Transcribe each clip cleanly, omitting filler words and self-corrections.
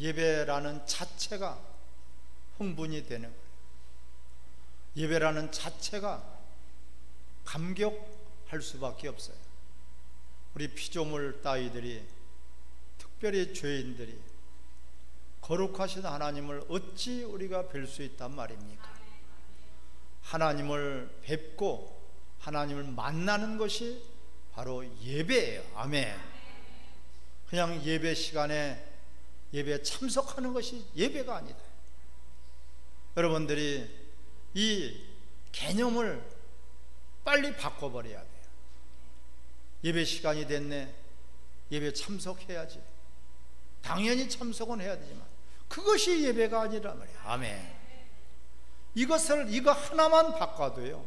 예배라는 자체가 흥분이 되는 거예요. 예배라는 자체가 감격할 수밖에 없어요. 우리 피조물 따위들이, 특별히 죄인들이 거룩하신 하나님을 어찌 우리가 뵐 수 있단 말입니까? 하나님을 뵙고 하나님을 만나는 것이 바로 예배예요. 아멘. 그냥 예배 시간에 예배에 참석하는 것이 예배가 아니다. 여러분들이 이 개념을 빨리 바꿔버려야 돼요. 예배 시간이 됐네, 예배 참석해야지. 당연히 참석은 해야 되지만 그것이 예배가 아니란 말이에요. 아멘. 이거 하나만 바꿔도요,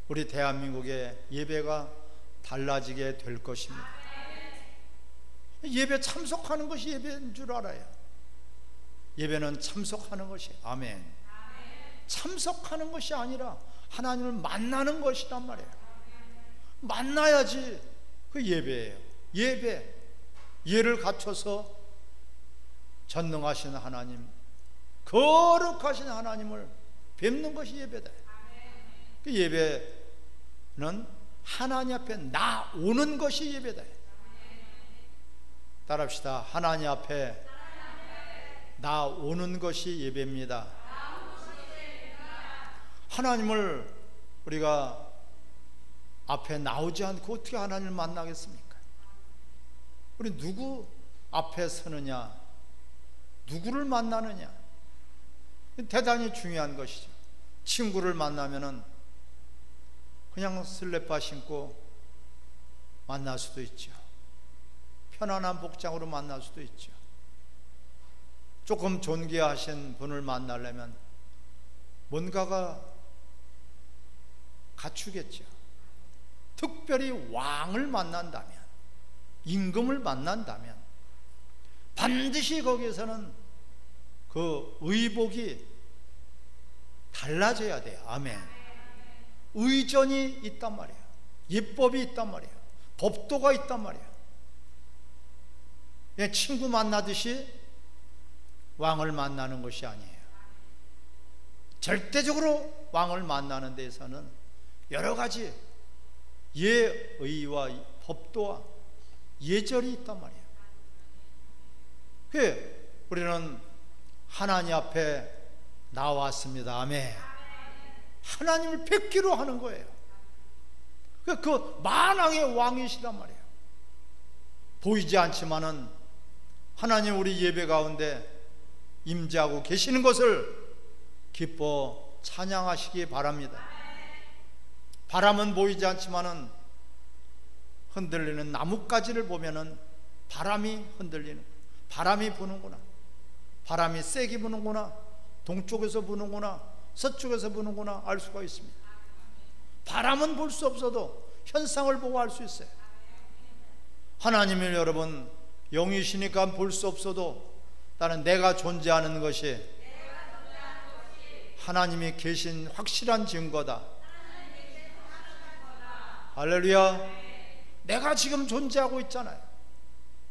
우리 대한민국의 예배가 달라지게 될 것입니다. 예배 참석하는 것이 예배인 줄 알아요. 예배는 참석하는 것이, 아멘, 참석하는 것이 아니라 하나님을 만나는 것이란 말이에요. 만나야지 그 예배예요. 예를 갖춰서 전능하신 하나님, 거룩하신 하나님을 뵙는 것이 예배다. 그 예배는 하나님 앞에 나오는 것이 예배다. 따라합시다. 하나님 앞에 나오는 것이 예배입니다. 하나님을 우리가 앞에 나오지 않고 어떻게 하나님을 만나겠습니까? 우리 누구 앞에 서느냐, 누구를 만나느냐, 대단히 중요한 것이죠. 친구를 만나면은 그냥 슬리퍼 신고 만날 수도 있죠. 편안한 복장으로 만날 수도 있죠. 조금 존귀하신 분을 만나려면 뭔가가 갖추겠죠. 특별히 왕을 만난다면, 임금을 만난다면 반드시 거기에서는 그 의복이 달라져야 돼요. 아멘. 의전이 있단 말이에요. 예법이 있단 말이에요. 법도가 있단 말이에요. 그냥 친구 만나듯이 왕을 만나는 것이 아니에요. 절대적으로 왕을 만나는 데에서는 여러 가지 예의와 법도와 예절이 있단 말이에요. 그래 우리는 하나님 앞에 나왔습니다. 아멘. 하나님을 뵙기로 하는 거예요. 그 만왕의 왕이시란 말이에요. 보이지 않지만은 하나님 우리 예배 가운데 임재하고 계시는 것을 기뻐 찬양하시기 바랍니다. 바람은 보이지 않지만은 흔들리는 나뭇가지를 보면은 바람이 흔들리는, 바람이 부는구나, 바람이 세게 부는구나, 동쪽에서 부는구나, 서쪽에서 부는구나 알 수가 있습니다. 바람은 볼 수 없어도 현상을 보고 알 수 있어요. 하나님을 여러분 영이시니까 볼 수 없어도 나는 내가 존재하는 것이 하나님이 계신 확실한 증거다. 할렐루야. 내가 지금 존재하고 있잖아요.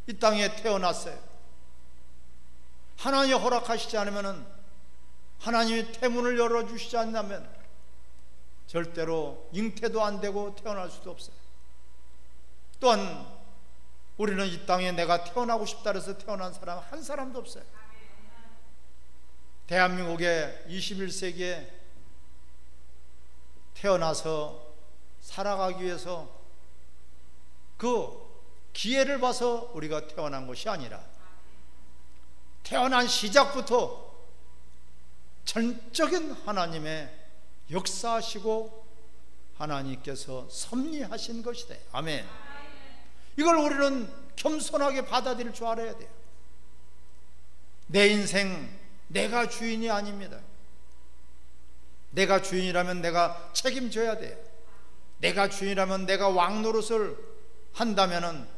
이 땅에 태어났어요. 하나님이 허락하시지 않으면, 하나님이 태문을 열어주시지 않는다면 절대로 잉태도 안 되고 태어날 수도 없어요. 또한 우리는 이 땅에 내가 태어나고 싶다 해서 태어난 사람 한 사람도 없어요. 대한민국의 21세기에 태어나서 살아가기 위해서 그 기회를 봐서 우리가 태어난 것이 아니라 태어난 시작부터 전적인 하나님의 역사하시고 하나님께서 섭리하신 것이다. 아멘. 이걸 우리는 겸손하게 받아들일 줄 알아야 돼요. 내 인생 내가 주인이 아닙니다. 내가 주인이라면 내가 책임져야 돼요. 내가 주인이라면 내가 왕 노릇을 한다면은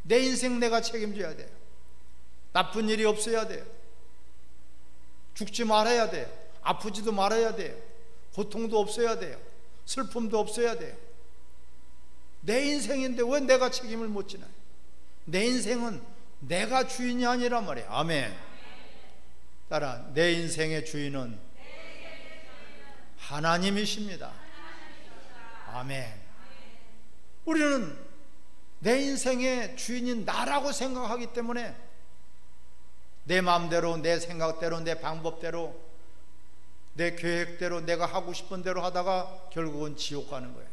내 인생 내가 책임져야 돼요. 나쁜 일이 없어야 돼요. 죽지 말아야 돼요. 아프지도 말아야 돼요. 고통도 없어야 돼요. 슬픔도 없어야 돼요. 내 인생인데 왜 내가 책임을 못 지나요? 내 인생은 내가 주인이 아니란 말이에요. 아멘. 따라, 내 인생의 주인은 하나님이십니다. 아멘. 우리는 내 인생의 주인이 나라고 생각하기 때문에 내 마음대로, 내 생각대로, 내 방법대로, 내 계획대로, 내가 하고 싶은 대로 하다가 결국은 지옥 가는 거예요.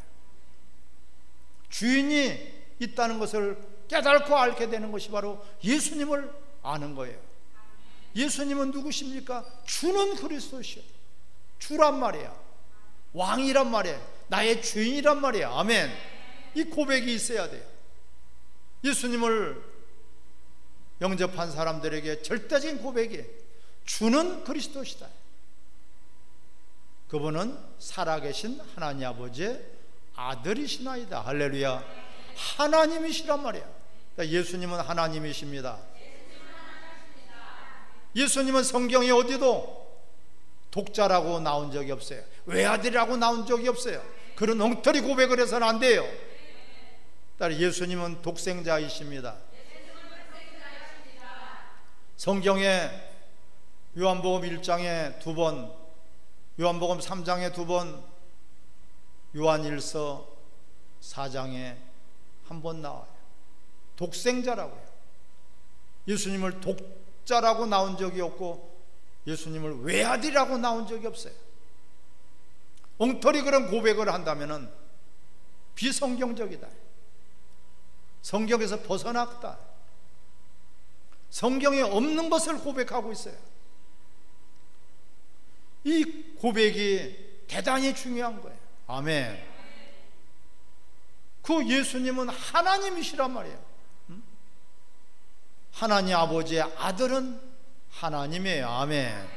주인이 있다는 것을 깨닫고 알게 되는 것이 바로 예수님을 아는 거예요. 예수님은 누구십니까? 주는 그리스도시요, 주란 말이야, 왕이란 말이야, 나의 주인이란 말이야. 아멘. 이 고백이 있어야 돼요. 예수님을 영접한 사람들에게 절대적인 고백이 주는 그리스도시다. 그분은 살아계신 하나님 아버지의 아들이시나이다. 할렐루야. 하나님이시란 말이야. 그러니까 예수님은 하나님이십니다. 예수님은 성경에 어디도 독자라고 나온 적이 없어요. 외아들이라고 나온 적이 없어요. 그런 엉터리 고백을 해서는 안 돼요. 따라 예수님은 독생자이십니다. 성경에 요한복음 1장에 2번, 요한복음 3장에 2번, 요한일서 4장에 한 번 나와요. 독생자라고요. 예수님을 독자라고 나온 적이 없고 예수님을 외아들이라고 나온 적이 없어요. 엉터리 그런 고백을 한다면 비성경적이다. 성경에서 벗어났다. 성경에 없는 것을 고백하고 있어요. 이 고백이 대단히 중요한 거예요. 아멘. 그 예수님은 하나님이시란 말이에요. 하나님 아버지의 아들은 하나님이에요. 아멘.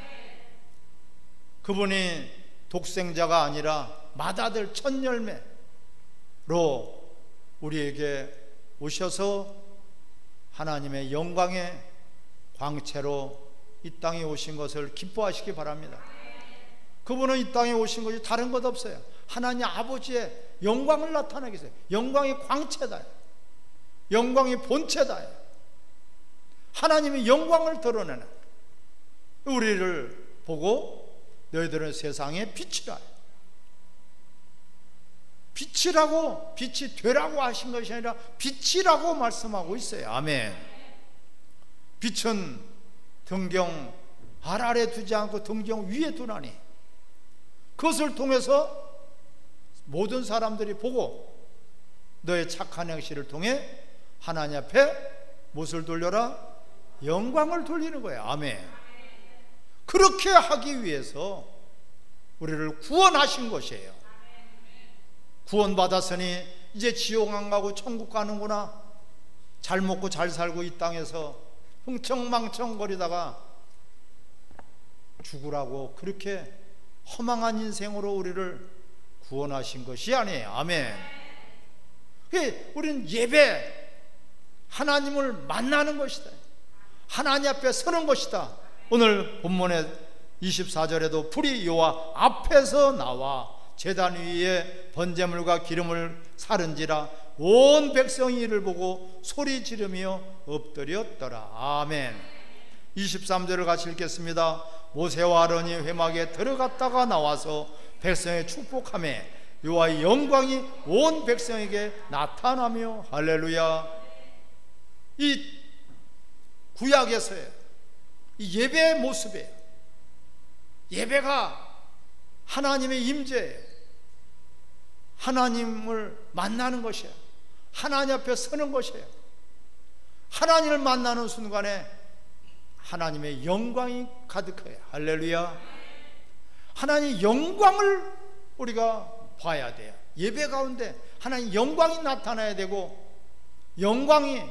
그분이 독생자가 아니라 맏아들 첫 열매로 우리에게 오셔서 하나님의 영광의 광채로 이 땅에 오신 것을 기뻐하시기 바랍니다. 그분은 이 땅에 오신 것이 다른 것 없어요. 하나님 아버지의 영광을 나타내기 위해서. 영광의 광채다, 영광의 본체다. 하나님의 영광을 드러내는, 우리를 보고 너희들은 세상의 빛이라, 빛이라고, 빛이 되라고 하신 것이 아니라 빛이라고 말씀하고 있어요. 아멘. 빛은 등경 아래 두지 않고 등경 위에 두나니 그것을 통해서 모든 사람들이 보고 너의 착한 행실을 통해 하나님 앞에 무엇을 돌려라? 영광을 돌리는 거예요. 아멘. 그렇게 하기 위해서 우리를 구원하신 것이에요. 구원받았으니 이제 지옥 안 가고 천국 가는구나, 잘 먹고 잘 살고 이 땅에서 흥청망청거리다가 죽으라고 그렇게 허망한 인생으로 우리를 구원하신 것이 아니에요. 아멘. 우리는 예배, 하나님을 만나는 것이다, 하나님 앞에 서는 것이다. 오늘 본문의 24절에도 불이 여호와 앞에서 나와 제단 위에 번제물과 기름을 사른지라 온 백성이 이를 보고 소리 지르며 엎드렸더라. 아멘. 23절을 같이 읽겠습니다. 모세와 아론이 회막에 들어갔다가 나와서 백성의 축복하며 여호와의 영광이 온 백성에게 나타나며. 할렐루야. 이 구약에서의 이 예배의 모습이에요. 예배가 하나님의 임재예요. 하나님을 만나는 것이에요. 하나님 앞에 서는 것이에요. 하나님을 만나는 순간에 하나님의 영광이 가득해요. 할렐루야. 하나님의 영광을 우리가 봐야 돼요. 예배 가운데 하나님의 영광이 나타나야 되고, 영광이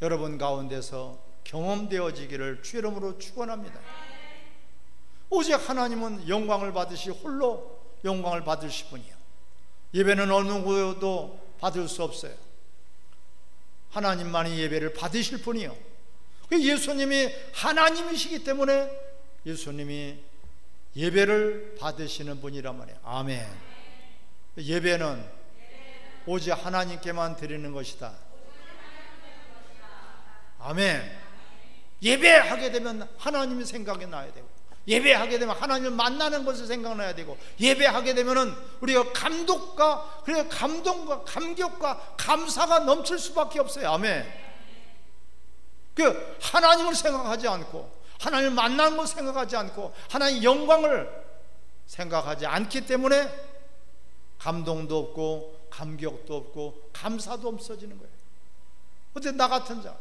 여러분 가운데서 경험되어지기를 주 이름으로 축원합니다. 오직 하나님은 영광을 받으시, 홀로 영광을 받으실 분이요, 예배는 어느 누구도 받을 수 없어요. 하나님만이 예배를 받으실 분이요, 예수님이 하나님이시기 때문에 예수님이 예배를 받으시는 분이란 말이에요. 아멘. 예배는 오직 하나님께만 드리는 것이다. 아멘. 예배하게 되면 하나님이 생각이 나야 되고, 예배하게 되면 하나님을 만나는 것을 생각나야 되고, 예배하게 되면은 우리가 감동과 감격과 감사가 넘칠 수밖에 없어요. 아멘. 그 하나님을 생각하지 않고, 하나님을 만나는 것을 생각하지 않고, 하나님의 영광을 생각하지 않기 때문에 감동도 없고 감격도 없고 감사도 없어지는 거예요. 어때 나 같은 자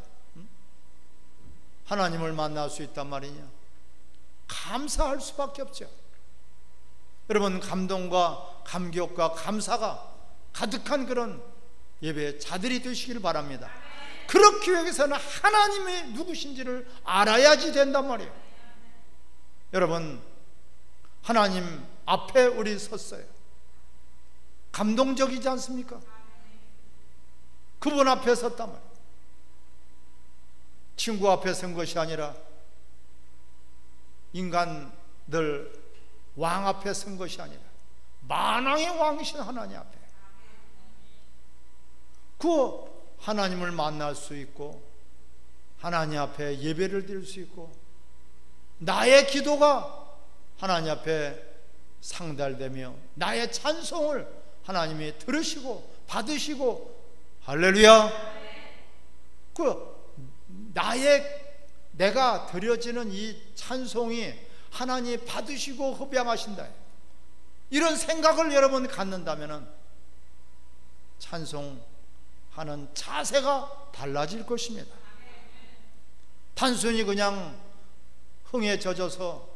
하나님을 만날 수 있단 말이냐? 감사할 수밖에 없죠. 여러분, 감동과 감격과 감사가 가득한 그런 예배의 자들이 되시길 바랍니다. 그렇기 위해서는 하나님이 누구신지를 알아야지 된단 말이에요. 여러분, 하나님 앞에 우리 섰어요. 감동적이지 않습니까? 그분 앞에 섰단 말이에요. 친구 앞에 선 것이 아니라 인간들 왕 앞에 선 것이 아니라 만왕의 왕이신 하나님 앞에, 그 하나님을 만날 수 있고 하나님 앞에 예배를 드릴 수 있고 나의 기도가 하나님 앞에 상달되며 나의 찬송을 하나님이 들으시고 받으시고, 할렐루야, 내가 드려지는 이 찬송이 하나님 받으시고 흡양하신다, 이런 생각을 여러분 갖는다면 찬송하는 자세가 달라질 것입니다. 단순히 그냥 흥에 젖어서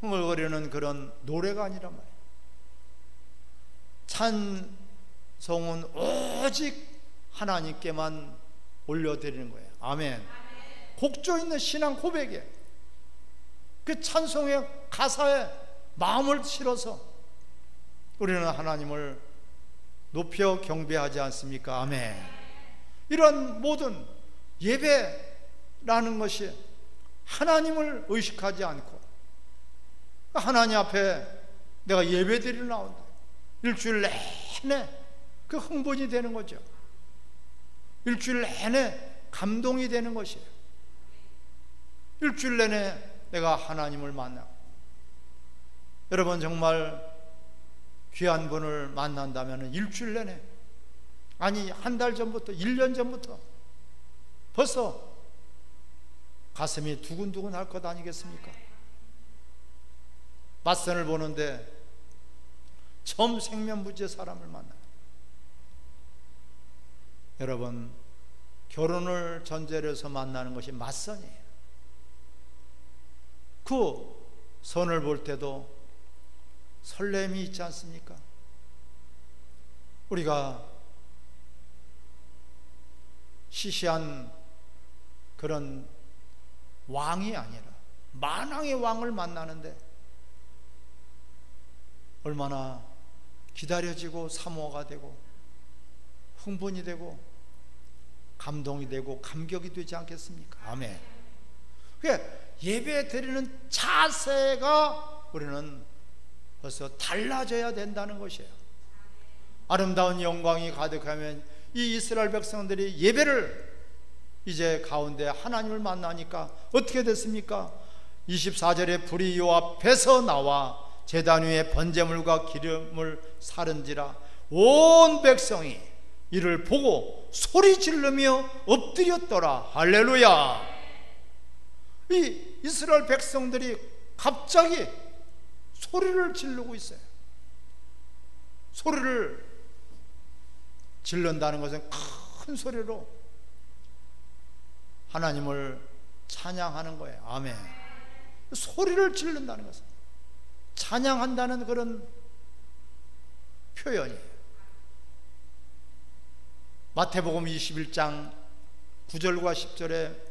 흥얼거리는 그런 노래가 아니란 말이에요. 찬송은 오직 하나님께만 올려드리는 거예요. 아멘. 곡조 있는 신앙 고백에, 그 찬송의 가사에 마음을 실어서 우리는 하나님을 높여 경배하지 않습니까? 아멘. 이런 모든 예배라는 것이 하나님을 의식하지 않고 하나님 앞에 내가 예배드리러 나온다, 일주일 내내 그 흥분이 되는 거죠. 일주일 내내 감동이 되는 것이에요. 일주일 내내 내가 하나님을 만나고, 여러분 정말 귀한 분을 만난다면 일주일 내내, 아니 한 달 전부터, 1년 전부터 벌써 가슴이 두근두근 할 것 아니겠습니까? 맞선을 보는데 처음 생면부지의 사람을 만나요. 여러분, 결혼을 전제로 해서 만나는 것이 맞선이에요. 그 선을 볼 때도 설렘이 있지 않습니까? 우리가 시시한 그런 왕이 아니라 만왕의 왕을 만나는데 얼마나 기다려지고 사모가 되고 흥분이 되고 감동이 되고 감격이 되지 않겠습니까? 아멘. 그러니까 예배 드리는 자세가 우리는 벌써 달라져야 된다는 것이에요. 아름다운 영광이 가득하면 이 이스라엘 백성들이 예배를 이제 가운데 하나님을 만나니까 어떻게 됐습니까? 24절에 불이 요 앞에서 나와 제단 위에 번제물과 기름을 사른지라 온 백성이 이를 보고 소리 지르며 엎드렸더라. 할렐루야. 이 이스라엘 백성들이 갑자기 소리를 지르고 있어요. 소리를 지른다는 것은 큰 소리로 하나님을 찬양하는 거예요. 아멘. 소리를 지른다는 것은 찬양한다는 그런 표현이에요. 마태복음 21장 9절과 10절에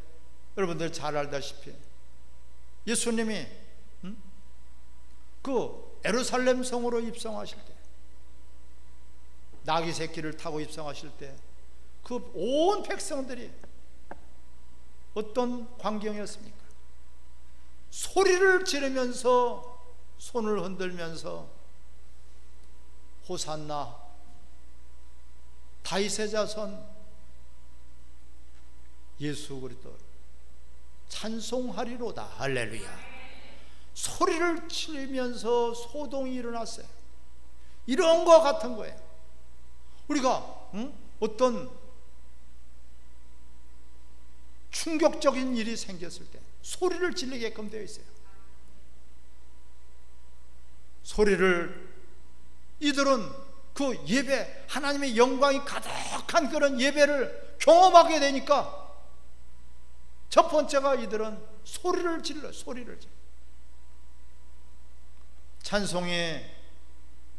여러분들 잘 알다시피 예수님이 그 예루살렘 성으로 입성하실 때, 나귀 새끼를 타고 입성하실 때 그 온 백성들이 어떤 광경이었습니까? 소리를 지르면서 손을 흔들면서 호산나, 다윗의 자손, 예수 그리스도 찬송하리로다. 할렐루야. 소리를 치면서 소동이 일어났어요. 이런 거 같은 거예요. 우리가 어떤 충격적인 일이 생겼을 때 소리를 지르게끔 되어 있어요. 소리를, 이들은 그 예배, 하나님의 영광이 가득한 그런 예배를 경험하게 되니까 첫 번째가 이들은 소리를 질러요. 소리를 질러. 찬송이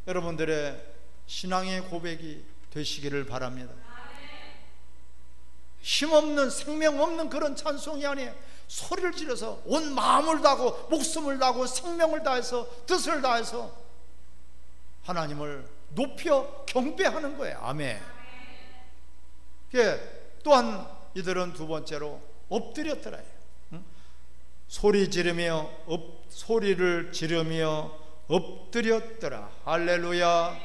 여러분들의 신앙의 고백이 되시기를 바랍니다. 힘없는, 생명 없는 그런 찬송이 아니에요. 소리를 지르서 온 마음을 다하고 목숨을 다하고 생명을 다해서 뜻을 다해서 하나님을 높여 경배하는 거예요. 아멘. 또한 이들은 두 번째로 엎드렸더라. 소리를 지르며 엎드렸더라. 할렐루야.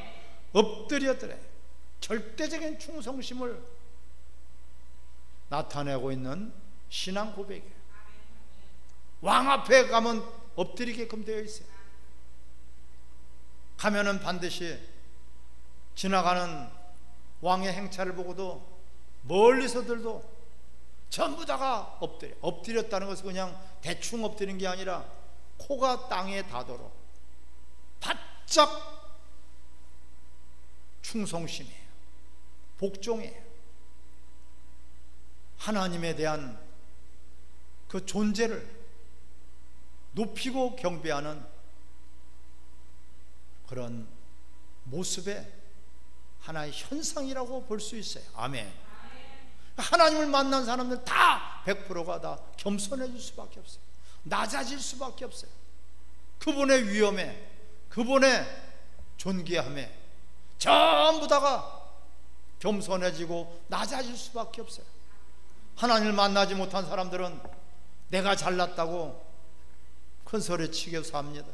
엎드렸더라. 절대적인 충성심을 나타내고 있는 신앙 고백이에요. 왕 앞에 가면 엎드리게끔 되어 있어요. 가면은 반드시 지나가는 왕의 행차를 보고도 멀리서들도 전부 다가 엎드렸다는 것은 그냥 대충 엎드린 게 아니라 코가 땅에 닿도록 바짝 충성심이에요. 복종이에요. 하나님에 대한 그 존재를 높이고 경배하는 그런 모습의 하나의 현상이라고 볼 수 있어요. 아멘. 하나님을 만난 사람들 다 100%가 다 겸손해질 수밖에 없어요. 낮아질 수밖에 없어요. 그분의 위엄에, 그분의 존귀함에 전부 다가 겸손해지고 낮아질 수밖에 없어요. 하나님을 만나지 못한 사람들은 내가 잘났다고 큰 소리 치게 삽니다.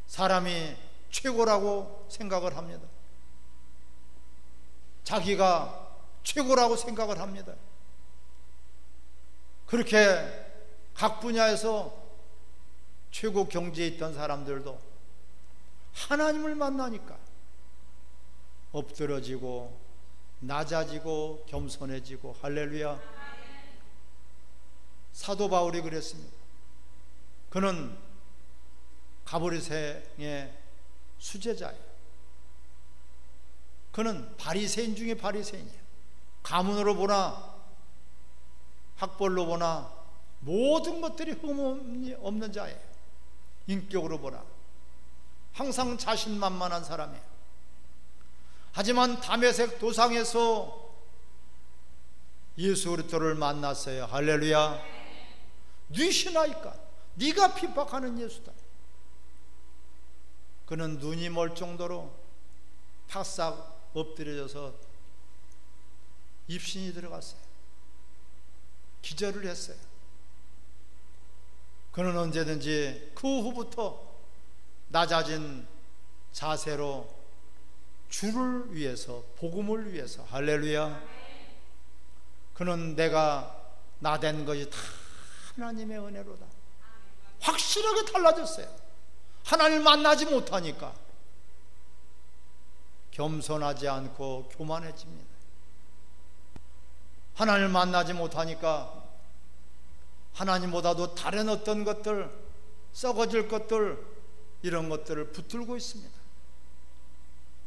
사람이 최고라고 생각을 합니다. 자기가 최고라고 생각을 합니다. 그렇게 각 분야에서 최고 경지에 있던 사람들도 하나님을 만나니까 엎드러지고 낮아지고 겸손해지고, 할렐루야. 사도 바울이 그랬습니다. 그는 가브리새의 수제자예요. 그는 바리새인 중에 바리새인이에요. 가문으로 보나 학벌로 보나 모든 것들이 흠이 없는 자예요. 인격으로 보나 항상 자신만만한 사람이에요. 하지만 다메섹 도상에서 예수 그리스도를 만났어요. 할렐루야. 네 신하니까 네가 핍박하는 예수다. 그는 눈이 멀 정도로 바싹 엎드려져서 입신이 들어갔어요. 기절을 했어요. 그는 언제든지 그 후부터 낮아진 자세로 주를 위해서, 복음을 위해서, 할렐루야. 그는 내가 나된 것이 다 하나님의 은혜로다. 확실하게 달라졌어요. 하나님을 만나지 못하니까 겸손하지 않고 교만해집니다. 하나님을 만나지 못하니까 하나님보다도 다른 어떤 것들, 썩어질 것들, 이런 것들을 붙들고 있습니다.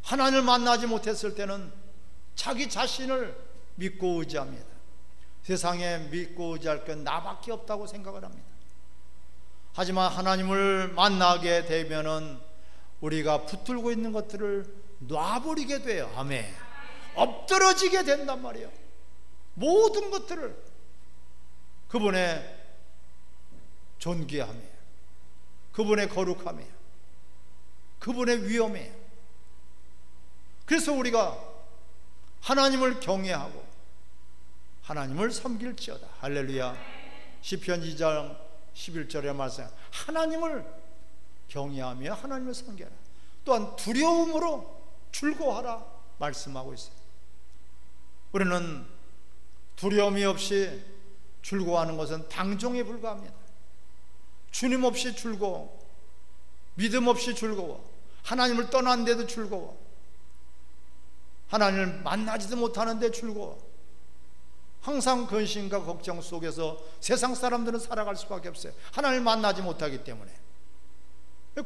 하나님을 만나지 못했을 때는 자기 자신을 믿고 의지합니다. 세상에 믿고 의지할 건 나밖에 없다고 생각을 합니다. 하지만 하나님을 만나게 되면은 우리가 붙들고 있는 것들을 놔버리게 돼요. 아멘. 엎드러지게 된단 말이에요. 모든 것들을 그분의 존귀함이에요. 그분의 거룩함이에요. 그분의 위엄이에요. 그래서 우리가 하나님을 경외하고 하나님을 섬길지어다. 할렐루야. 시편 2장 11절의 말씀, 하나님을 경외하며 하나님을 섬겨라. 또한 두려움으로 즐거워하라 말씀하고 있어요. 우리는 두려움이 없이 즐거워하는 것은 방종에 불과합니다. 주님 없이 즐거워, 믿음 없이 즐거워, 하나님을 떠났는데도 즐거워, 하나님을 만나지도 못하는데 즐거워, 항상 근심과 걱정 속에서 세상 사람들은 살아갈 수밖에 없어요. 하나님을 만나지 못하기 때문에.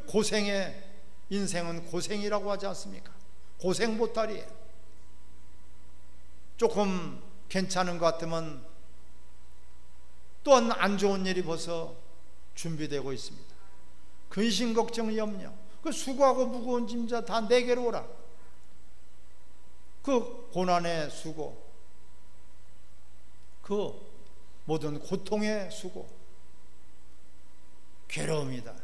고생의 인생은 고생이라고 하지 않습니까? 고생 보따리예요. 조금 괜찮은 것 같으면 또한 안 좋은 일이 벌써 준비되고 있습니다. 근심, 걱정, 염려, 그 수고하고 무거운 짐자 다 내게로 오라. 그 고난의 수고, 그 모든 고통의 수고, 괴로움이다.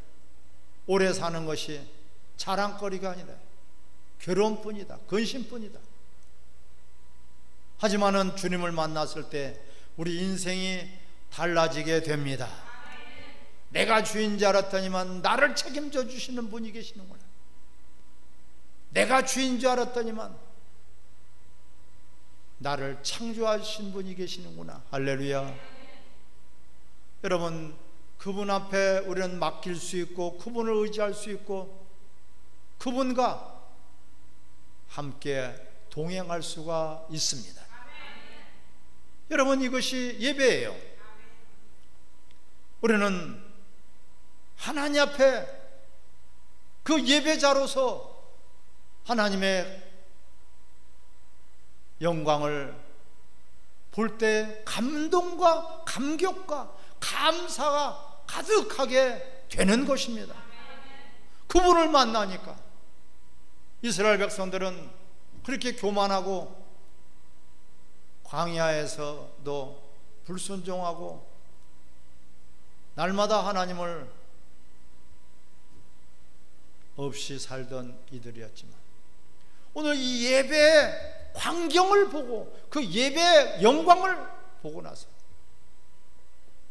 오래 사는 것이 자랑거리가 아니다. 괴로움뿐이다. 근심뿐이다. 하지만은 주님을 만났을 때 우리 인생이 달라지게 됩니다. 내가 주인 줄 알았더니만 나를 책임져 주시는 분이 계시는구나. 내가 주인 줄 알았더니만 나를 창조하신 분이 계시는구나. 할렐루야. 여러분, 그분 앞에 우리는 맡길 수 있고 그분을 의지할 수 있고 그분과 함께 동행할 수가 있습니다. 여러분, 이것이 예배예요. 우리는 하나님 앞에 그 예배자로서 하나님의 영광을 볼 때 감동과 감격과 감사가 가득하게 되는 것입니다. 그분을 만나니까. 이스라엘 백성들은 그렇게 교만하고 광야에서도 불순종하고 날마다 하나님을 없이 살던 이들이었지만 오늘 이 예배의 광경을 보고 그 예배의 영광을 보고 나서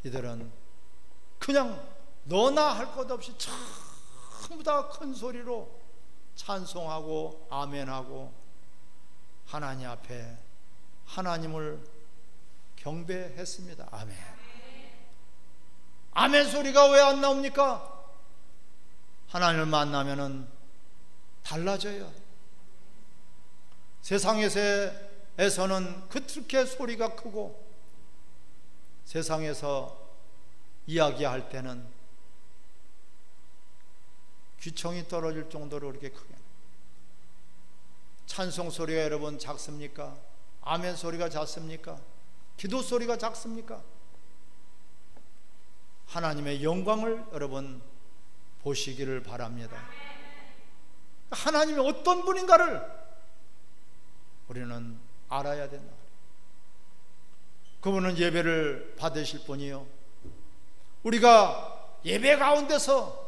이들은 그냥 너나 할 것 없이 전부 다 큰 소리로 찬송하고 아멘하고 하나님 앞에 하나님을 경배했습니다. 아멘. 아멘 소리가 왜 안 나옵니까? 하나님을 만나면은 달라져요. 세상에서는 그렇게 소리가 크고 세상에서 이야기할 때는 귀청이 떨어질 정도로 그렇게 크게. 찬송 소리가 여러분 작습니까? 아멘 소리가 작습니까? 기도 소리가 작습니까? 하나님의 영광을 여러분 보시기를 바랍니다. 하나님이 어떤 분인가를 우리는 알아야 된다. 그분은 예배를 받으실 분이요, 우리가 예배 가운데서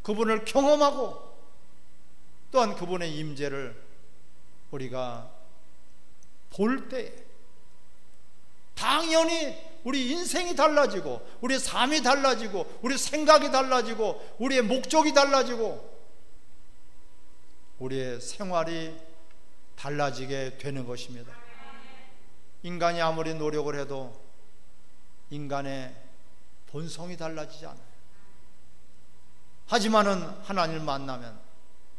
그분을 경험하고 또한 그분의 임재를 우리가 볼 때 당연히 우리 인생이 달라지고 우리 삶이 달라지고 우리 생각이 달라지고 우리의 목적이 달라지고 우리의 생활이 달라지게 되는 것입니다. 인간이 아무리 노력을 해도 인간의 본성이 달라지지 않아요. 하지만은 하나님을 만나면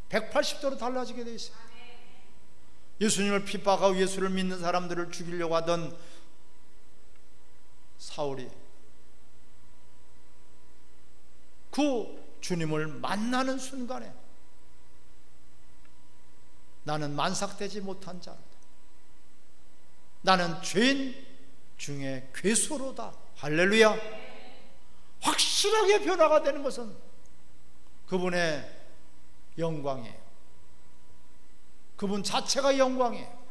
180도로 달라지게 되어 있어요. 예수님을 핍박하고 예수를 믿는 사람들을 죽이려고 하던 사울이 그 주님을 만나는 순간에 나는 만삭되지 못한 자로다, 나는 죄인 중에 괴수로다. 할렐루야. 확실하게 변화가 되는 것은 그분의 영광이에요. 그분 자체가 영광이에요.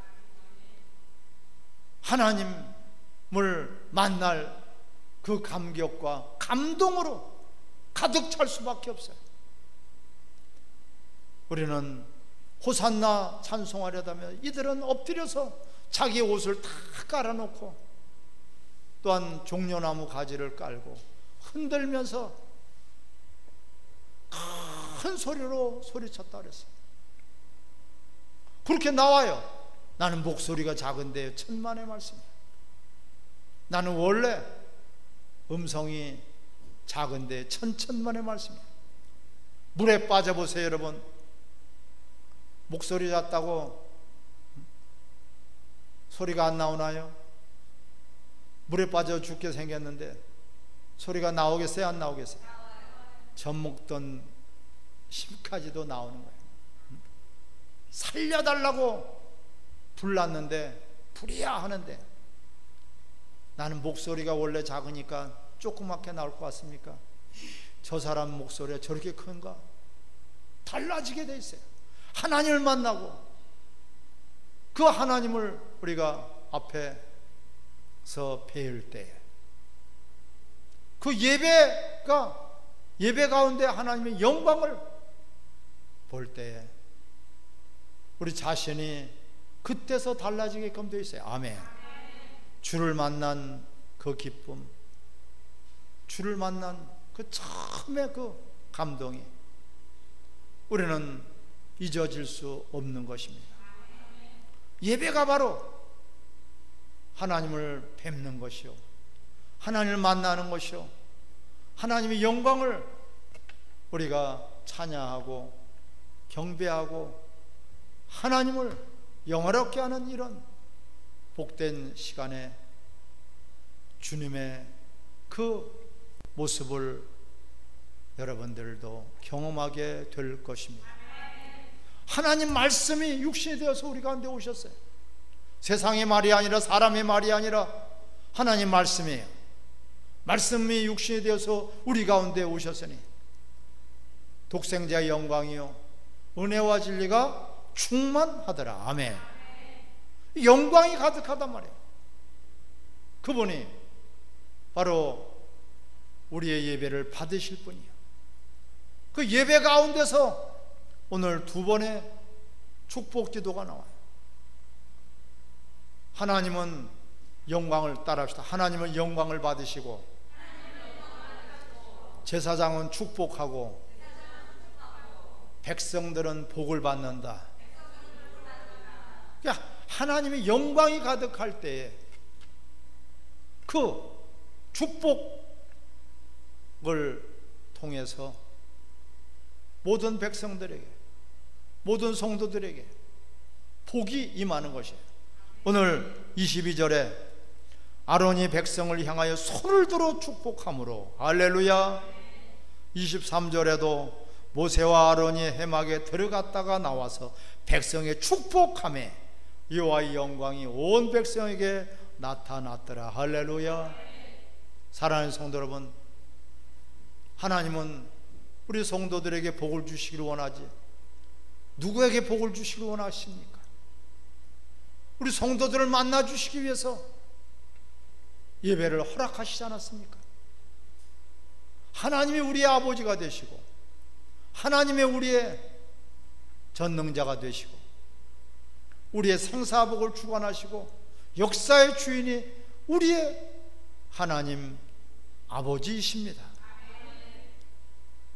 하나님을 만날 그 감격과 감동으로 가득 찰 수밖에 없어요. 우리는 호산나 찬송하려다면 이들은 엎드려서 자기 옷을 다 깔아놓고 또한 종려나무 가지를 깔고 흔들면서 큰 소리로 소리쳤다 그랬어요. 그렇게 나와요. 나는 목소리가 작은데 천만의 말씀이에요. 나는 원래 음성이 작은데 천천만의 말씀이에요. 물에 빠져보세요. 여러분, 목소리 작다고 소리가 안 나오나요? 물에 빠져 죽게 생겼는데 소리가 나오겠어요? 안 나오겠어요? 젖 먹던 심까지도 나오는 거예요. 살려달라고 불났는데 불이야 하는데, 나는 목소리가 원래 작으니까 조그맣게 나올 것 같습니까? 저 사람 목소리가 저렇게 큰가? 달라지게 돼 있어요. 하나님을 만나고 그 하나님을 우리가 앞에서 배울 때, 그 예배 가운데 하나님의 영광을 볼 때에 우리 자신이 그때서 달라지게끔 되어 있어요. 아멘. 주를 만난 그 기쁨, 주를 만난 그 처음의 그 감동이 우리는 잊어질 수 없는 것입니다. 예배가 바로 하나님을 뵙는 것이요, 하나님을 만나는 것이요, 하나님의 영광을 우리가 찬양하고 경배하고 하나님을 영화롭게 하는 이런 복된 시간에 주님의 그 모습을 여러분들도 경험하게 될 것입니다. 하나님 말씀이 육신이 되어서 우리 가운데 오셨어요. 세상의 말이 아니라 사람의 말이 아니라 하나님 말씀이에요. 말씀이 육신이 되어서 우리 가운데 오셨으니 독생자의 영광이요 은혜와 진리가 충만하더라. 아멘. 영광이 가득하단 말이에요. 그분이 바로 우리의 예배를 받으실 분이에요. 그 예배 가운데서 오늘 두 번의 축복 기도가 나와요. 하나님은 영광을 따라합시다. 하나님은 영광을 받으시고 제사장은 축복하고 백성들은 복을 받는다. 그러니까 하나님의 영광이 가득할 때에 그 축복을 통해서 모든 백성들에게, 모든 성도들에게 복이 임하는 것이에요. 오늘 22절에 아론이 백성을 향하여 손을 들어 축복함으로 할렐루야. 23절에도 모세와 아론이 해막에 들어갔다가 나와서 백성의 축복함에 여호와의 영광이 온 백성에게 나타났더라. 할렐루야. 사랑하는 성도 여러분, 하나님은 우리 성도들에게 복을 주시기를 원하지 누구에게 복을 주시기를 원하십니까? 우리 성도들을 만나 주시기 위해서 예배를 허락하시지 않았습니까? 하나님이 우리의 아버지가 되시고 하나님의 우리의 전능자가 되시고 우리의 생사복을 주관하시고 역사의 주인이 우리의 하나님 아버지이십니다.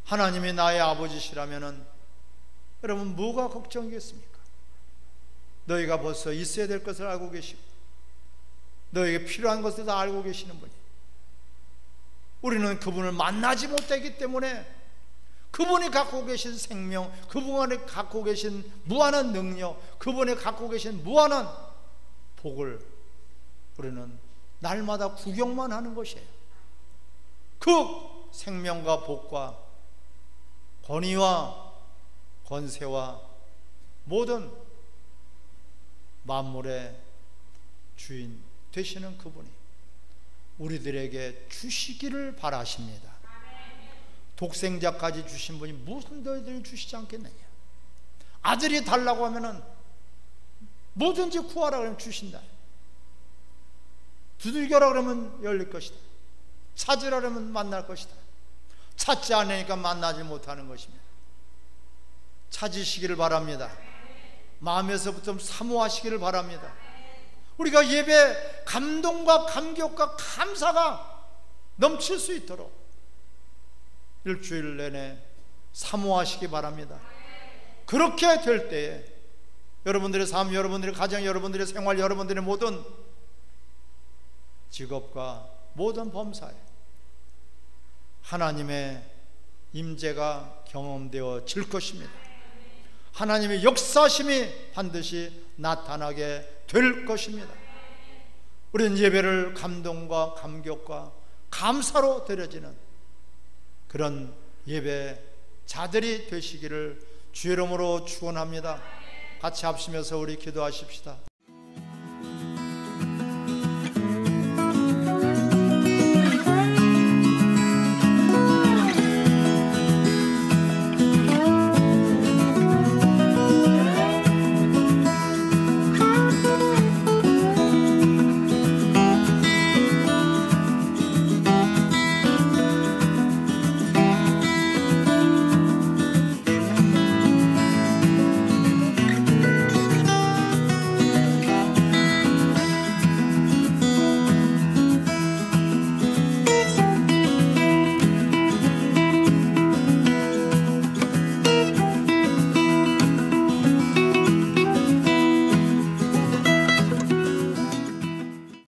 하나님이 나의 아버지시라면은 여러분 뭐가 걱정이겠습니까? 너희가 벌써 있어야 될 것을 알고 계시고 너에게 필요한 것을 다 알고 계시는 분이, 우리는 그분을 만나지 못했기 때문에 그분이 갖고 계신 생명, 그분이 갖고 계신 무한한 능력, 그분이 갖고 계신 무한한 복을 우리는 날마다 구경만 하는 것이에요. 그 생명과 복과 권위와 권세와 모든 만물의 주인 되시는 그분이 우리들에게 주시기를 바라십니다. 독생자까지 주신 분이 무슨 너희들이 주시지 않겠느냐? 아들이 달라고 하면은 뭐든지 구하라 그러면 주신다. 두들겨라 그러면 열릴 것이다. 찾으라 그러면 만날 것이다. 찾지 않으니까 만나지 못하는 것입니다. 찾으시기를 바랍니다. 마음에서부터 사모하시기를 바랍니다. 우리가 예배 감동과 감격과 감사가 넘칠 수 있도록 일주일 내내 사모하시기 바랍니다. 그렇게 될 때에 여러분들의 삶, 여러분들의 가정, 여러분들의 생활, 여러분들의 모든 직업과 모든 범사에 하나님의 임재가 경험되어질 것입니다. 하나님의 역사심이 반드시 나타나게 될 것입니다. 우리는 예배를 감동과 감격과 감사로 드려지는 그런 예배자들이 되시기를 주의 이름으로 축원합니다. 같이 합심해서 우리 기도하십시다.